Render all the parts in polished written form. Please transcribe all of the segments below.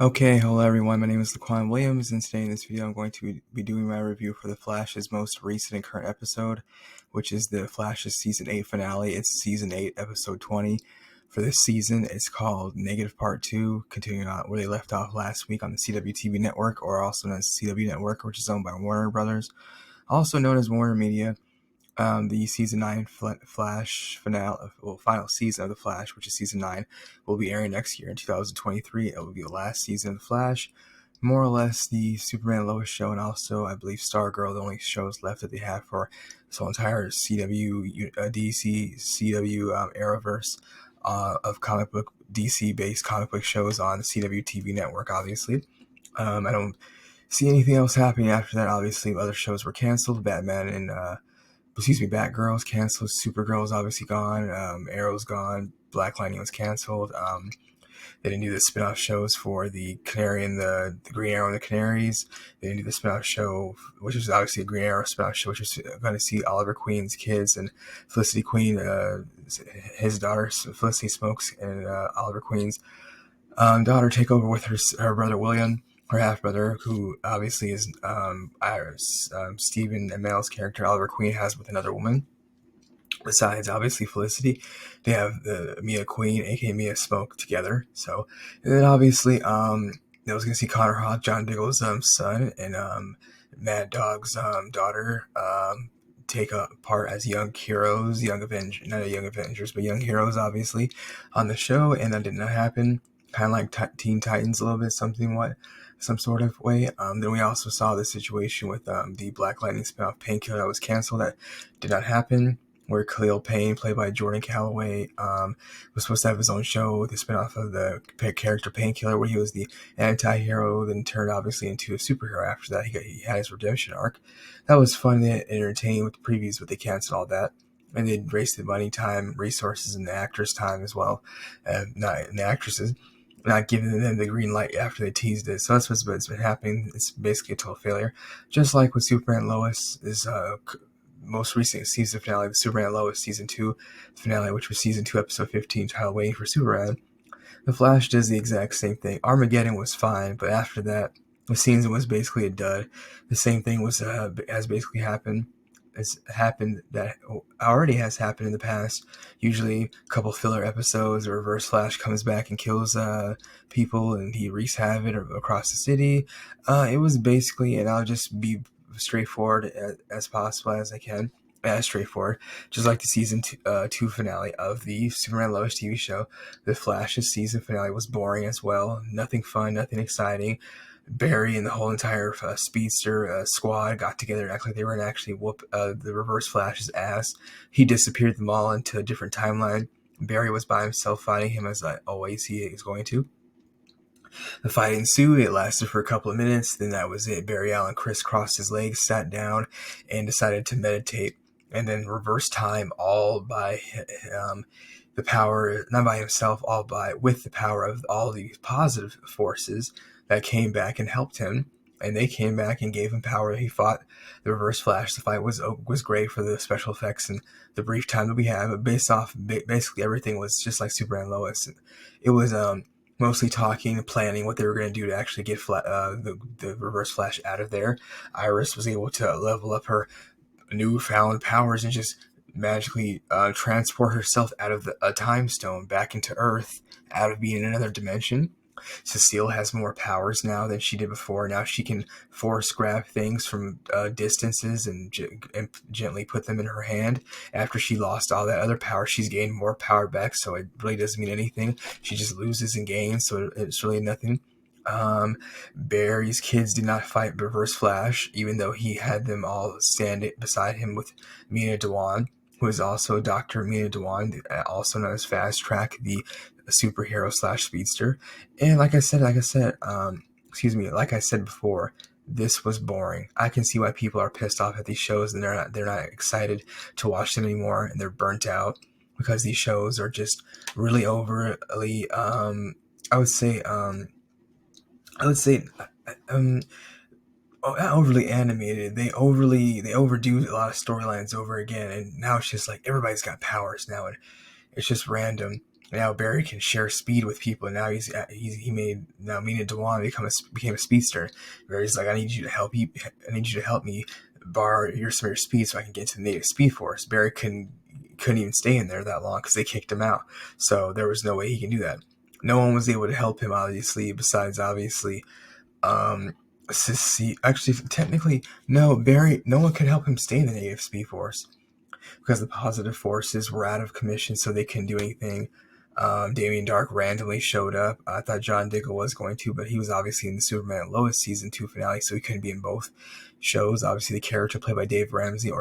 Okay, hello everyone. My name is Laquan Williams, and today in this video, I'm going to be doing my review for The Flash's most recent and current episode, which is The Flash's season 8 finale. It's season 8, episode 20. For this season, it's called Negative Part 2, continuing on where they left off last week on the CW TV network, or also known as CW Network, which is owned by Warner Brothers, also known as Warner Media. The season 9 Flash finale, final season of The Flash, which is season 9, will be airing next year in 2023. It will be the last season of The Flash. More or less, the Superman Lois show, and also, I believe, Stargirl, the only shows left that they have for this whole entire CW, DC, CW Arrowverse of comic book, DC-based comic book shows on the CW TV network, obviously. I don't see anything else happening after that. Obviously, other shows were canceled. Batgirl's canceled. Supergirl's obviously gone. Arrow's gone. Black Lightning was canceled. They didn't do the spin-off shows for the Canary and the Green Arrow and the Canaries. They didn't do the spin-off show, which was obviously a Green Arrow spin-off show, which was going to see Oliver Queen's kids and Felicity Queen, his daughter Felicity Smokes, and Oliver Queen's daughter take over with her brother William, her half brother, who obviously is Iris, Stephen Amell's character Oliver Queen has with another woman. Besides, obviously, Felicity, they have the Mia Queen, aka Mia Smoke, together. So, and then obviously, I was gonna see Connor Hawk, John Diggle's son, and Mad Dog's daughter, take a part as young heroes, not young Avengers, but young heroes, obviously, on the show, and that did not happen. Kind of like Teen Titans a little bit, some sort of way. Then we also saw the situation with the Black Lightning spinoff Painkiller that was canceled. That did not happen, where Khalil Payne, played by Jordan Calloway, was supposed to have his own show, the spinoff of the character Painkiller, where he was the anti-hero, then turned obviously into a superhero after that. He had his redemption arc. That was fun and entertaining with the previews, but they canceled all that. And they wasted money, time, resources, and the actors' time as well, not and the actresses, not giving them the green light after they teased it. So that's what's been happening. It's basically a total failure. Just like with Superman Lois, is most recent season finale, the Superman Lois season 2 finale, which was season 2, episode 15, titled Waiting for Superman. The Flash does the exact same thing. Armageddon was fine, but after that, the season was basically a dud. The same thing has basically happened. It's happened that already has happened in the past. Usually, a couple filler episodes, or Reverse Flash comes back and kills people, and he wreaks havoc across the city. It was basically, and I'll just be straightforward as possible as I can. As straightforward, just like the season 2 finale of the Superman Lois TV show. The Flash's season finale was boring as well. Nothing fun, nothing exciting. Barry and the whole entire speedster squad got together and acted like they were going to actually whoop the Reverse Flash's ass. He disappeared them all into a different timeline. Barry was by himself fighting him, as always he is going to. The fight ensued. It lasted for a couple of minutes. Then that was it. Barry Allen crisscrossed his legs, sat down, and decided to meditate, and then reverse time, all by the power, not by himself, all by with the power of all these positive forces that came back and helped him. And they came back and gave him power. He fought the Reverse Flash. The fight was great for the special effects and the brief time that we had. But basically everything was just like Superman Lois. It was mostly talking and planning what they were going to do to actually get the Reverse Flash out of there. Iris was able to level up her newfound powers and just magically transport herself out of a time stone back into Earth, out of being in another dimension. Cecile has more powers now than she did before. Now she can force grab things from distances and gently put them in her hand. After she lost all that other power, she's gained more power back, so it really doesn't mean anything. She just loses and gains, so it's really nothing. Barry's kids did not fight Reverse Flash, even though he had them all stand beside him with Mina Dewan, who is also Dr. Mina Dewan, also known as Fast Track, the superhero slash speedster. And like I said before, this was boring. I can see why people are pissed off at these shows and they're not excited to watch them anymore, and they're burnt out because these shows are just really overly I would say um not overly animated. They overdo a lot of storylines over again, and now it's just like everybody's got powers now, and it's just random. now Barry can share speed with people. And now he made now Mina Dewan became a speedster. Barry's like, I need you to help me borrow some of your speed so I can get to the native Speed Force. Barry couldn't even stay in there that long because they kicked him out. So there was no way he can do that. No one was able to help him, obviously, besides obviously actually, technically, no, Barry, no one could help him stay in the native Speed Force because the positive forces were out of commission, so they couldn't do anything. Damien Dark randomly showed up. I thought John Diggle was going to, but he was obviously in the Superman and Lois season 2 finale, so he couldn't be in both shows. Obviously, the character played by David Ramsey.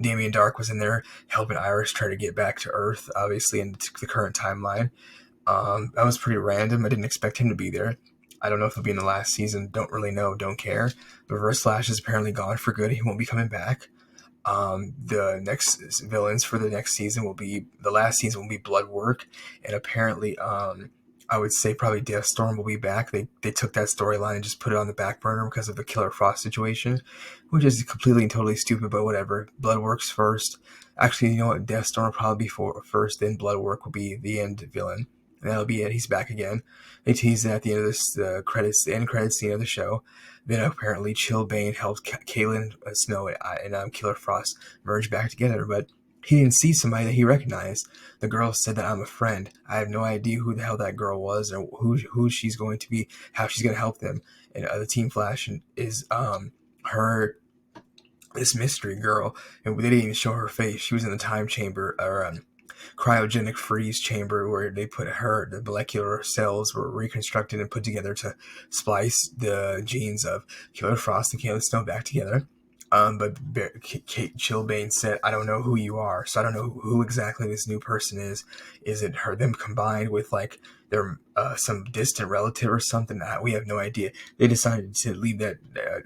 Damien Dark was in there helping Iris try to get back to Earth, obviously, in the current timeline. That was pretty random. I didn't expect him to be there. I don't know if he'll be in the last season. Don't really know. Don't care. But Reverse Flash is apparently gone for good. He won't be coming back. The next villains for the next season the last season will be Bloodwork, and apparently, I would say probably Deathstorm will be back. They took that storyline and just put it on the back burner because of the Killer Frost situation, which is completely and totally stupid, but whatever. Bloodwork's first. Actually, you know what? Deathstorm will probably be first, then Bloodwork will be the end villain. And that'll be it. He's back again. They teased it at the end of the end credits scene of the show. Then apparently Chillbane helped Caitlin Snow and Killer Frost merge back together, but he didn't see somebody that he recognized. The girl said that I'm a friend. I have no idea who the hell that girl was or who she's going to be, how she's going to help them. And the Team Flash is her, this mystery girl, and they didn't even show her face. She was in the time chamber or cryogenic freeze chamber where they put the molecular cells were reconstructed and put together to splice the genes of Killer Frost and Caitlin Snow back together. But Kate Chillbane said, I don't know who you are, so I don't know who exactly this new person is. Is it them combined with like their some distant relative or something? We have no idea. They decided to leave that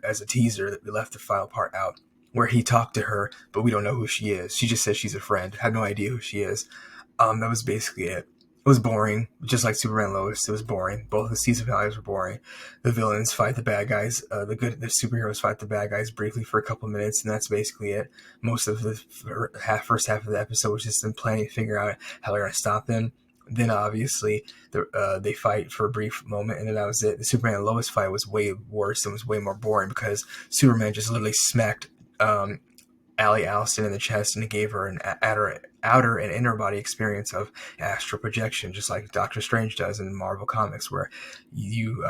as a teaser. They left the final part out where he talked to her, but we don't know who she is. She just says she's a friend. Have no idea who she is. That was basically it. It was boring, just like Superman and Lois. It was boring. Both the season finales were boring. The villains fight the bad guys. The superheroes fight the bad guys briefly for a couple of minutes, and that's basically it. Most of the first half of the episode was just them planning to figure out how they're going to stop them. Then obviously they fight for a brief moment, and then that was it. The Superman and Lois fight was way worse and was way more boring because Superman just literally smacked Allie Allison in the chest and gave her an outer and inner body experience of astral projection, just like Doctor Strange does in Marvel Comics, where you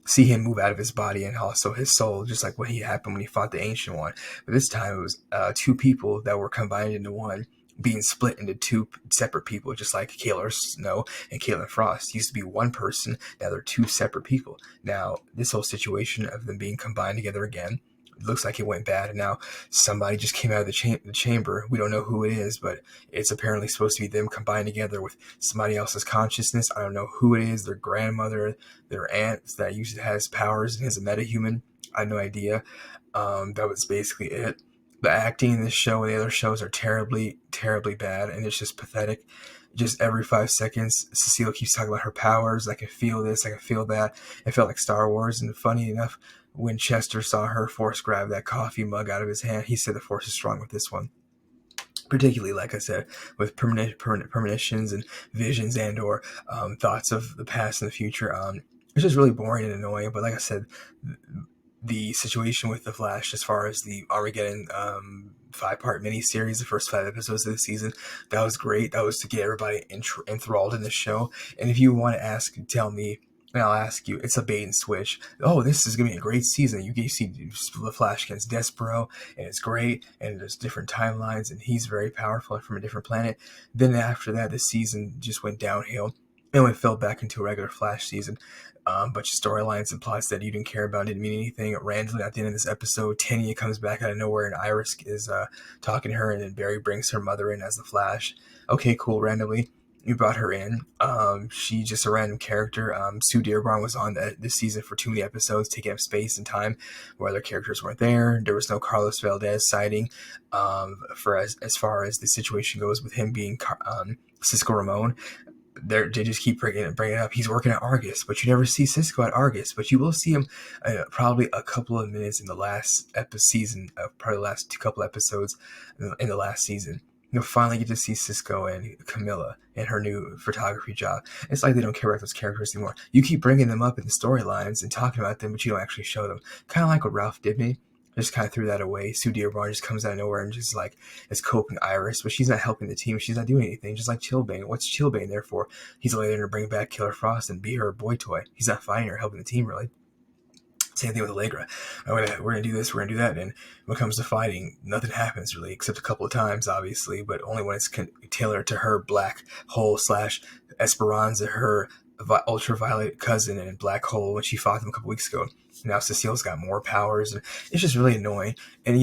see him move out of his body and also his soul, just like what happened when he fought the Ancient One. But this time it was two people that were combined into one, being split into two separate people, just like Killer Snow and Caitlin Frost. Used to be one person, now they're two separate people. Now, this whole situation of them being combined together again, it looks like it went bad, and now somebody just came out of the chamber. We don't know who it is, but it's apparently supposed to be them combined together with somebody else's consciousness. I don't know who it is, their grandmother, their aunt that usually has powers and is a metahuman. I have no idea. That was basically it. The acting in this show and the other shows are terribly, terribly bad, and it's just pathetic. Just every 5 seconds, Cecile keeps talking about her powers. I can feel this, I can feel that. It felt like Star Wars, and funny enough, when Chester saw her force grab that coffee mug out of his hand, he said the force is strong with this one. Particularly, like I said, with premonitions and visions and or thoughts of the past and the future. It's just really boring and annoying, but like I said, the situation with the Flash as far as the Armageddon 5-part miniseries, the first 5 episodes of the season, that was great. That was to get everybody enthralled in the show. And if you want to tell me, and I'll ask you, it's a bait and switch. Oh, this is going to be a great season. You get to see the Flash against Despero, and it's great, and there's different timelines, and he's very powerful from a different planet. Then after that, the season just went downhill, and we fell back into a regular Flash season. Bunch of storylines and plots that you didn't care about, didn't mean anything. Randomly, at the end of this episode, Tenia comes back out of nowhere, and Iris is talking to her, and then Barry brings her mother in as the Flash. Okay, cool, randomly. You brought her in. She's just a random character. Sue Dearborn was on this season for too many episodes, taking up space and time where other characters weren't there. There was no Carlos Valdez sighting. For as far as the situation goes with him being Cisco Ramon, they just keep bringing it up. He's working at Argus, but you never see Cisco at Argus. But you will see him probably a couple of minutes in the last season, probably the last couple episodes in the last season. you'll finally get to see Cisco and Camilla in her new photography job. It's like they don't care about those characters anymore. You keep bringing them up in the storylines and talking about them, but you don't actually show them. Kind of like what Ralph did me. Just kind of threw that away. Sue Dearborn just comes out of nowhere and just like is coping Iris, but she's not helping the team. She's not doing anything. Just like Chilblain. What's Chilblain there for? He's only there to bring back Killer Frost and be her boy toy. He's not fighting or helping the team really. Same thing with Allegra. We're gonna do this, we're gonna do that, and when it comes to fighting, nothing happens really, except a couple of times, obviously, but only when it's tailored to her black hole / Esperanza, her ultraviolet cousin, and black hole when she fought them a couple weeks ago. Now Cecile's got more powers, and it's just really annoying. And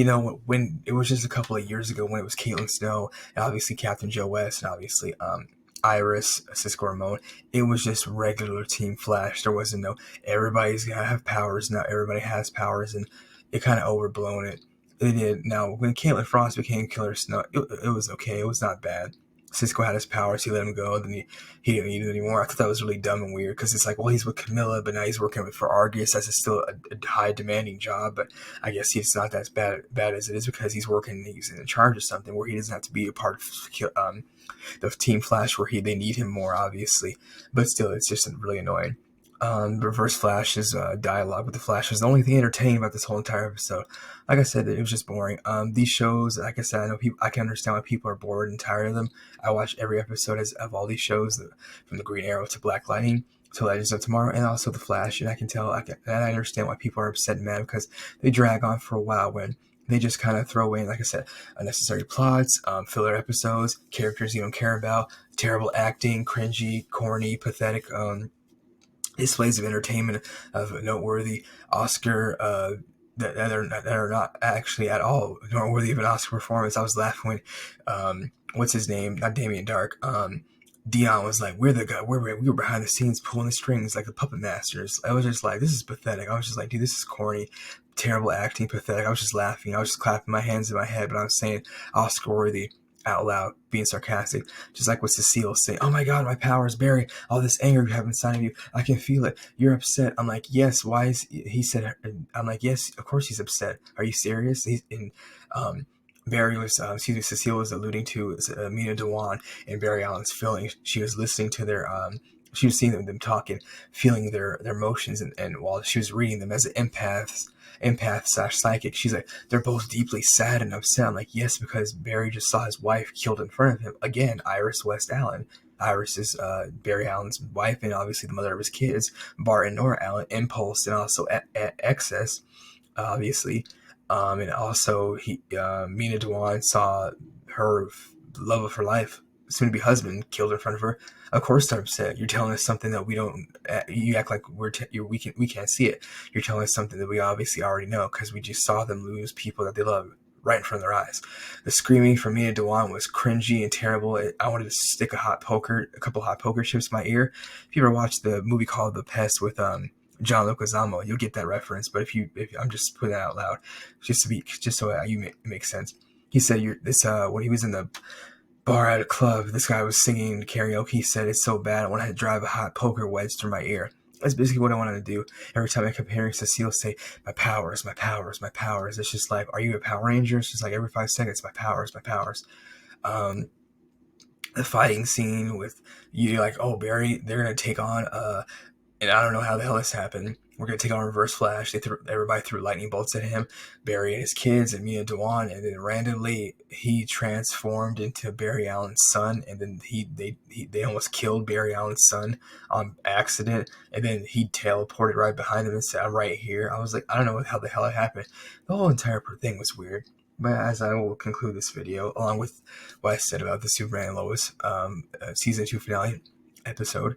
when it was just a couple of years ago when it was Caitlin Snow, and obviously Captain Joe West, and obviously Iris, Cisco Ramon, it was just regular Team Flash. There wasn't no everybody's gotta have powers. Now everybody has powers, and it kind of overblown it. They did. Now when Caitlin Frost became Killer Snow, it was okay. It was not bad. Cisco had his powers. He let him go. Then he didn't need it anymore. I thought that was really dumb and weird because it's like, well, he's with Camilla, but now he's working for Argus. That's still a high demanding job, but I guess he's not as bad as it is because he's working. He's in charge of something where he doesn't have to be a part of the Team Flash where they need him more, obviously. But still, it's just really annoying. Reverse Flash's dialogue with the Flash was the only thing entertaining about this whole entire episode. Like I said, it was just boring. These shows, like I said, I know I can understand why people are bored and tired of them. I watch every episode of all these shows, from the Green Arrow to Black Lightning to Legends of Tomorrow, and also the Flash. And I can tell, and I understand why people are upset and mad because they drag on for a while when they just kind of throw away, like I said, unnecessary plots, filler episodes, characters you don't care about, terrible acting, cringy, corny, pathetic. Displays of entertainment of noteworthy Oscar that are not actually at all noteworthy of an Oscar performance. I was laughing when what's his name? Not Damien Dark. Dion was like, "We're the guy. We were behind the scenes pulling the strings like the puppet masters." I was just like, "This is pathetic." I was just like, "Dude, this is corny, terrible acting, pathetic." I was just laughing. I was just clapping my hands in my head, but I was saying Oscar worthy out loud, being sarcastic, just like what Cecile saying, "Oh my God, my powers, Barry, all this anger you have inside of you, I can feel it. You're upset." I'm like, "Yes, why is he said?" I'm like, "Yes, of course he's upset. Are you serious?" He's in. Barry was, Cecile was alluding to Mina Dewan and Barry Allen's feelings. She was listening to she was seeing them talking, feeling their emotions, and while she was reading them as an empath / psychic, she's like, they're both deeply sad and upset. I'm like, yes, because Barry just saw his wife killed in front of him. Again, Iris West Allen. Iris is Barry Allen's wife and obviously the mother of his kids, Bart and Nora Allen, Impulse, and also Excess, obviously. And also, Mina Dewan saw her love of her life, soon to be husband, killed in front of her. Of course, they're upset. You're telling us something that we don't. You act like we can't see it. You're telling us something that we obviously already know because we just saw them lose people that they love right in front of their eyes. The screaming from Mina Dewan was cringy and terrible. I wanted to stick a couple hot poker chips in my ear. If you ever watched the movie called The Pest with John Leguizamo, you'll get that reference. But if I'm just putting that out loud, just so you make sense. He said when he was in the bar at a club, this guy was singing karaoke. He said, "It's so bad I want to drive a hot poker wedge through my ear." That's basically what I wanted to do. Every time I kept hearing Cecile say, "My powers, my powers, my powers," it's just like, are you a Power Ranger? It's just like every 5 seconds, my powers, my powers. The fighting scene with you, like, oh, Barry, they're going to take on, and I don't know how the hell this happened. We're going to take on Reverse Flash. Everybody threw lightning bolts at him, Barry and his kids, and Mina Dewan, and then randomly he transformed into Barry Allen's son, and then they almost killed Barry Allen's son on accident, and then he teleported right behind them and said, "I'm right here." I was like, I don't know how the hell it happened. The whole entire thing was weird. But as I will conclude this video, along with what I said about the Superman and Lois season 2 finale episode,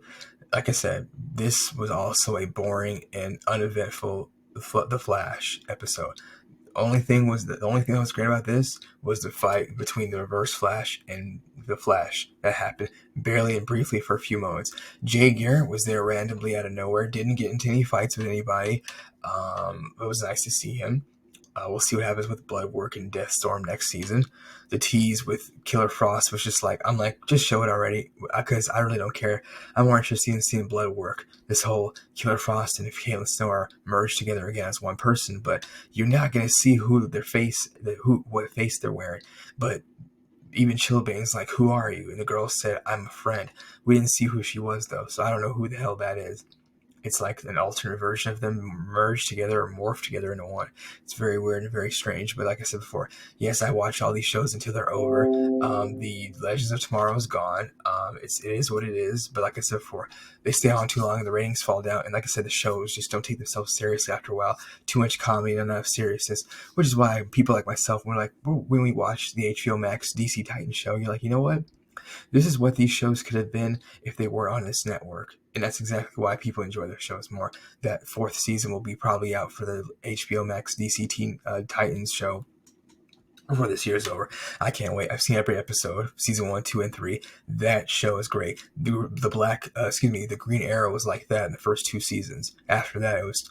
like I said, this was also a boring and uneventful The Flash episode. The only thing that was great about this was the fight between the Reverse Flash and the Flash that happened barely and briefly for a few moments. Jay Garrett was there randomly out of nowhere, didn't get into any fights with anybody. It was nice to see him. We'll see what happens with Bloodwork and Deathstorm next season. The tease with Killer Frost was just like, I'm like, just show it already, because I really don't care. I'm more interested in seeing Bloodwork. This whole Killer Frost and Caitlin Snow are merged together again as one person, but you're not going to see what face they're wearing. But even Chilblain's like, "Who are you?" And the girl said, "I'm a friend." We didn't see who she was though, so I don't know who the hell that is. It's like an alternate version of them merged together or morphed together into one. It's very weird and very strange. But like I said before, yes, I watch all these shows until they're over. The Legends of Tomorrow is gone. It is what it is. But like I said before, they stay on too long and the ratings fall down. And like I said, the shows just don't take themselves seriously after a while. Too much comedy and enough seriousness, which is why people like myself, when we watch the HBO Max DC Titans show, you're like, you know what? This is what these shows could have been if they were on this network. And that's exactly why people enjoy their shows more. That fourth season will be probably out for the HBO Max DC Titans show before this year's over. I can't wait. I've seen every episode, season 1, 2, and 3. That show is great. The Green Arrow was like that in the first 2 seasons. After that, it was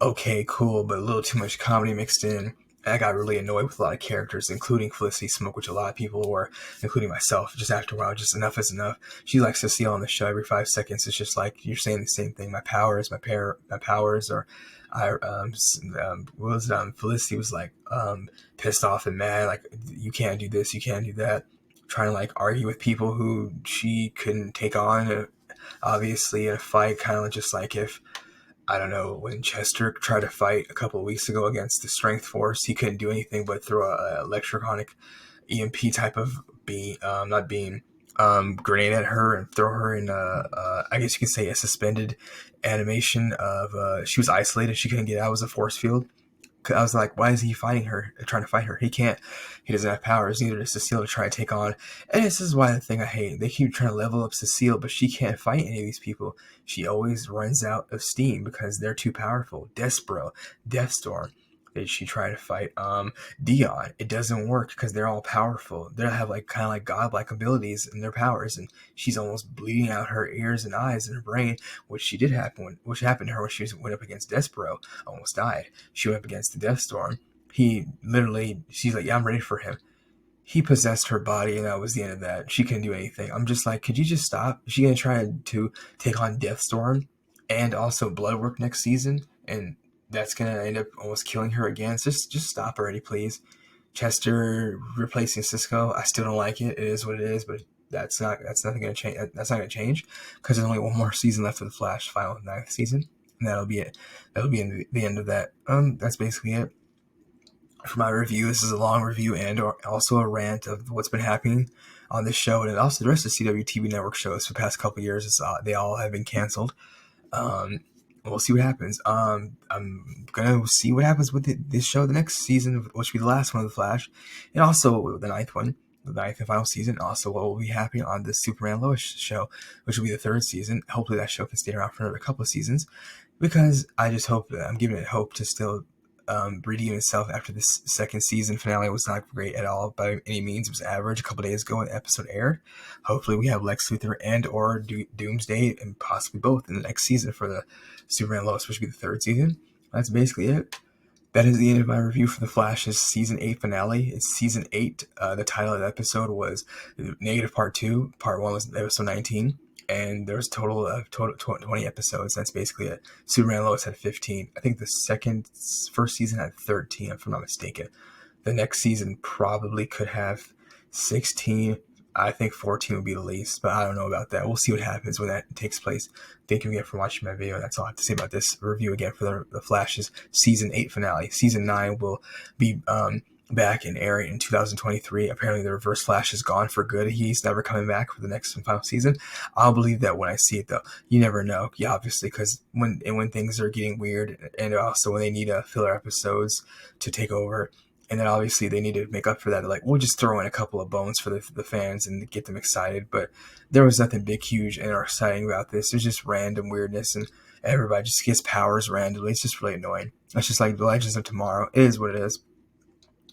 okay, cool, but a little too much comedy mixed in. And I got really annoyed with a lot of characters, including Felicity Smoke, which a lot of people were, including myself. Just after a while, just enough is enough. She likes to see on the show every 5 seconds. It's just like you're saying the same thing. My powers, or Felicity was like pissed off and mad, like you can't do this, you can't do that, trying to like argue with people who she couldn't take on. Obviously, in a fight, kind of just like if. I don't know, when Chester tried to fight a couple of weeks ago against the Strength Force, he couldn't do anything but throw a electronic EMP type of grenade at her and throw her in I guess you could say a suspended animation of, she was isolated, she couldn't get out, it was a force field. I was like, why is he trying to fight her? He doesn't have powers, neither does Cecile to try to take on. And this is why the thing I hate, they keep trying to level up Cecile, but she can't fight any of these people. She always runs out of steam because they're too powerful. Despero, Deathstorm, she tried to fight Dion. It doesn't work because they're all powerful. They have like kind of like godlike abilities in their powers, and she's almost bleeding out her ears and eyes and her brain, which happened to her when she went up against Despero. Almost died. She went up against the Deathstorm. She's like, yeah, I'm ready for him. He possessed her body, and that was the end of that. She couldn't do anything. I'm just like, could you just stop? Is she gonna try to take on Deathstorm and also Bloodwork next season? And that's gonna end up almost killing her again. So just stop already, please. Chester replacing Cisco, I still don't like it. It is what it is, but that's not gonna change. That's not gonna change because there's only one more season left of the Flash, final 9th season, and that'll be it. That'll be the end of that. That's basically it for my review. This is a long review and also a rant of what's been happening on this show, and also the rest of CW TV network shows for the past couple of years. They all have been canceled. We'll see what happens. I'm gonna see what happens with this show the next season, which will be the last one of the Flash, and also the 9th one, the 9th and final season. Also, what will be happening on the Superman Lois show, which will be the 3rd season. Hopefully, that show can stay around for another couple of seasons, because I just hope that I'm giving it hope to still redeem itself after this 2nd season finale was not great at all by any means. It was average. A couple days ago when the episode aired. Hopefully we have Lex Luthor and or Doomsday and possibly both in the next season for the Superman Lois, which will be the 3rd season. That's basically it. That is the end of my review for The Flash's season 8 finale. It's season 8. The title of the episode was Negative Part 2. Part 1 was episode 19. And there's a total of 20 episodes. That's basically it. Superman Lois had 15. I think the first season had 13, if I'm not mistaken. The next season probably could have 16. I think 14 would be the least, but I don't know about that. We'll see what happens when that takes place. Thank you again for watching my video. That's all I have to say about this review again for the Flash's season 8 finale. Season 9 will be back and airing in 2023. Apparently the Reverse Flash is gone for good. He's never coming back for the next and final season. I'll believe that when I see it, though. You never know. Yeah, obviously, because when things are getting weird, and also when they need filler episodes to take over, and then obviously they need to make up for that. They're like, we'll just throw in a couple of bones for the fans and get them excited. But there was nothing big, huge, and exciting about this. There's just random weirdness, and everybody just gets powers randomly. It's just really annoying. It's just like the Legends of Tomorrow. It is what it is.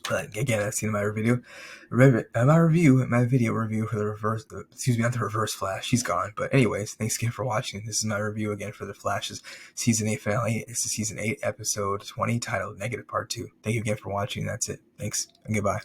But again, that's the end of my review. My video review for not the Reverse Flash. He's gone. But anyways, thanks again for watching. This is my review again for the Flash's season 8 finale. It's the season 8 episode 20 titled Negative Part 2. Thank you again for watching. That's it. Thanks and goodbye.